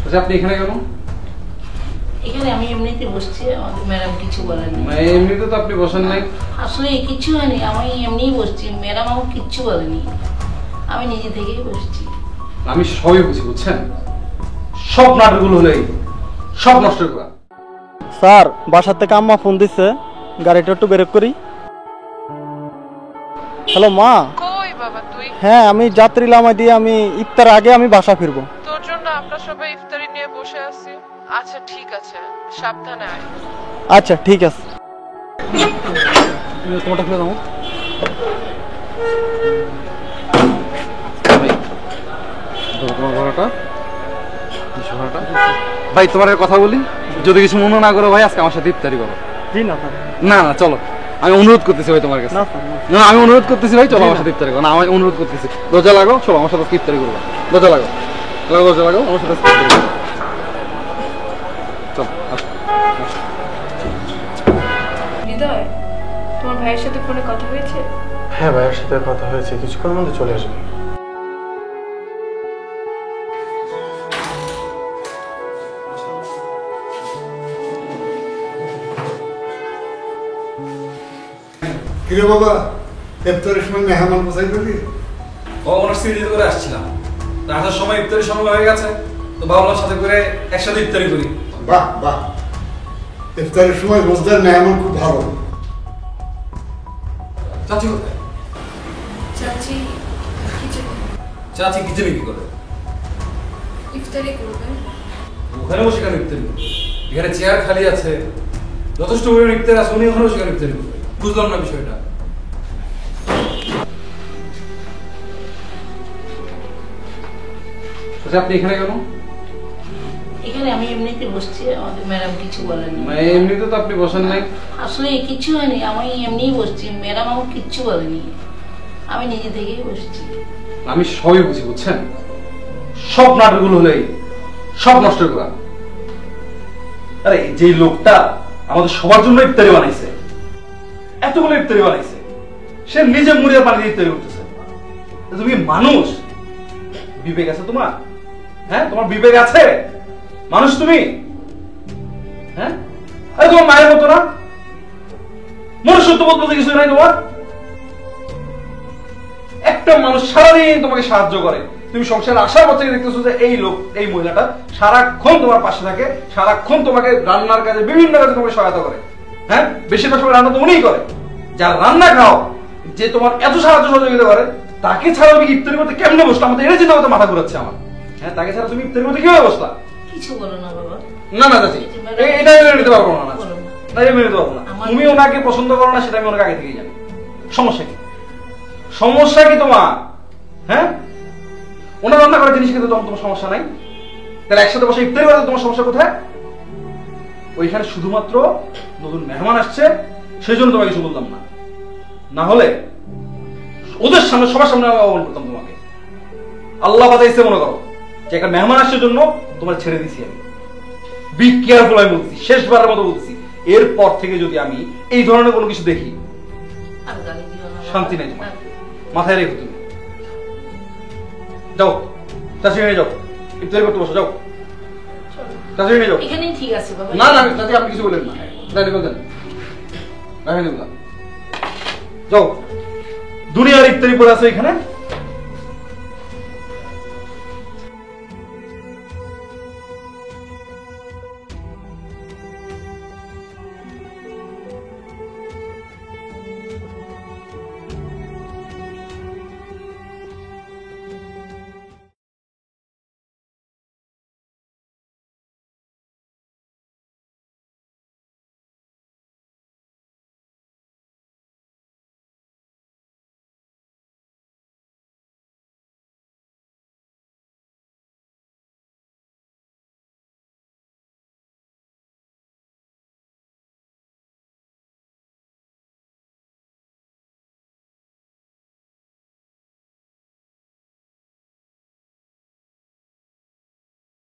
আচ্ছা আপনি এখানে কেন? এখানে আমি এমনিতে বসছি, আমাদের ম্যাডাম কিছু বলেনি। এমনিতে তো আপনি বসেন নাই। আসলে কিছু হয়নি, আমি এমনিই বসছি, ম্যাডাম আমাকে কিচ্ছু বলেনি, আমি নিজে থেকেই বসছি। আমি সবই বুঝি, বুঝছেন? সব নাটকগুলো হলেই সব নষ্ট করা। স্যার বাসার থেকে আম্মা ফোন দিচ্ছে, গাড়িটা একটু বের করি। হ্যালো মা। কই বাবা তুই? হ্যাঁ আমি যাত্রী লামা দিয়ে আমি ইফতার আগে আমি বাসা ফিরবো। তোর জন্য আমরা সবাই ইফতারি নিয়ে বসে আছি। আচ্ছা ঠিক আছে, সাবধানে আয়। আচ্ছা ঠিক আছে। তোমারটা খুলে দাও। তোমার ভাড়াটা ভাই, তোমার কথা বলি, যদি কিছু মনে না করো ভাই, আজকে আমার সাথে ইফতারি করো। জি না স্যার। না না চলো, আমি অনুরোধ করতেছি ভাই তোমার কাছে। না স্যার না, আমি অনুরোধ করতেছি ভাই, চলো আমার সাথে ইফতারি করো। না, আমি অনুরোধ করতেছি, দরজা লাগাও, চলো আমার সাথে ইফতারি করবো। দরজা লাগাও, দরজা লাগাও, আমার সাথে ইফতারি করবো। চলো আসো। হৃদয়, তোমার ভাইয়ের সাথে ফোনে কথা হয়েছে? হ্যাঁ ভাইয়ের সাথে কথা হয়েছে, কিছুক্ষণের মধ্যে চলে আসবে। কিরে বাবা, ইফতারের সময় মেহমান বসাই দিবি? ওনার সিরিজ করে আসছিলাম, আসার সময় ইফতারি সময় হয়ে গেছে, তো ভাবলাম সাথে করে একসাথে ইফতারি করি। বাহ বাহ, ইফতারের সময় রোজদার মেহমান খুব ভালো। চাচি কোথায়? চাচি কিচেনে চাচি কিচেনে কি করে? ইফতারি করবে। ওখানে বসে কেন ইফতারি করবে? এখানে চেয়ার খালি আছে, যথেষ্ট পরিমাণ ইফতারি আছে, উনি ওখানে বসে কেন ইফতারি করবে? বুঝলাম না বিষয়টা। আচ্ছা আপনি এখানে কেন? এখানে আমি এমনিতে বসছি, আমাদের ম্যাডাম কিছু বলেনি। এমনিতে তো আপনি বসেন নাই। আসলে কিছু হয়নি, আমি এমনিই বসছি, ম্যাডাম আমাকে কিচ্ছু বলেনি, আমি নিজে থেকেই বসছি। আমি সবই বুঝি, বুঝছেন? সব নাটকগুলো হলেই সব নষ্ট করা। আরে যে লোকটা আমাদের সবার জন্য ইফতারি বানাইছে, এতগুলো ইফতারি বানাইছে, সে নিজে মুড়িয়ে পানি দিয়ে ইফতারি করতেছে। তুমি মানুষ, বিবেক আছে তোমার? হ্যাঁ, তোমার বিবেক আছে? মানুষ তুমি? হ্যাঁ, আরে তোমার মায়ের মতো না? মনুষ্যত্ব বলতে কিছু নাই তোমার? একটা মানুষ সারাদিন তোমাকে সাহায্য করে, তুমি সংসারে আসার পর থেকে দেখতেছো যে এই লোক, এই মহিলাটা সারাক্ষণ তোমার পাশে থাকে, সারাক্ষণ তোমাকে রান্নার কাজে, বিভিন্ন কাজে তোমাকে সহায়তা করে। হ্যাঁ, বেশিরভাগ সময় রান্না তো উনিই করে। যার রান্না খাও, যে তোমার এত সাহায্য সহযোগিতা করে, তাকে ছাড়া তুমি ইফতারি করতে কেমনে বসলা? আমাদের এটা চিন্তা করতে মাথা ঘুরাচ্ছে আমার। হ্যাঁ, তাকে ছাড়া তুমি ইফতারি করতে কিভাবে বসলা? কিছু বলো না বাবা। না না চাচি, এটা মেনে নিতে পারবো না। না এটা মেনে নিতে পারবো না। তুমি ওনাকে পছন্দ করো না, সেটা আমি ওনাকে আগে থেকেই জানি। সমস্যা কি? সমস্যা কি তোমার? হ্যাঁ, ওনার রান্না করার জিনিস খেতে তখন তোমার সমস্যা নাই, তাহলে একসাথে বসে ইফতারি করতে তোমার সমস্যা কোথায়? ওইখানে শুধুমাত্র নতুন মেহমান আসছে, সেই জন্য তোমাকে কিছু বলতাম না, না হলে ওদের সামনে, সবার সামনে আমি অবমান করতাম তোমাকে। আল্লাহ বাঁচাইছে মনে করো যে একটা মেহমান আসার জন্য তোমার ছেড়ে দিছি আমি। বি কেয়ারফুল, আমি বলছি, শেষবারের মতো বলছি, এরপর থেকে যদি আমি এই ধরনের কোনো কিছু দেখি, আর গালি দিও না। শান্তি নেই তোমার, মাথায় রেখো। তুমি যাও, চাচি নিয়ে যাও, ইফতারি করতে বসো, যাও চাচি নিয়ে যাও। এখানেই ঠিক আছে বাবা। না না চাচি, আপনি কিছু বলেন না, ডাইরেক্ট বলেন, রাখেন না, যাও। দুনিয়ার ইফতারি পড়ে আছে এখানে।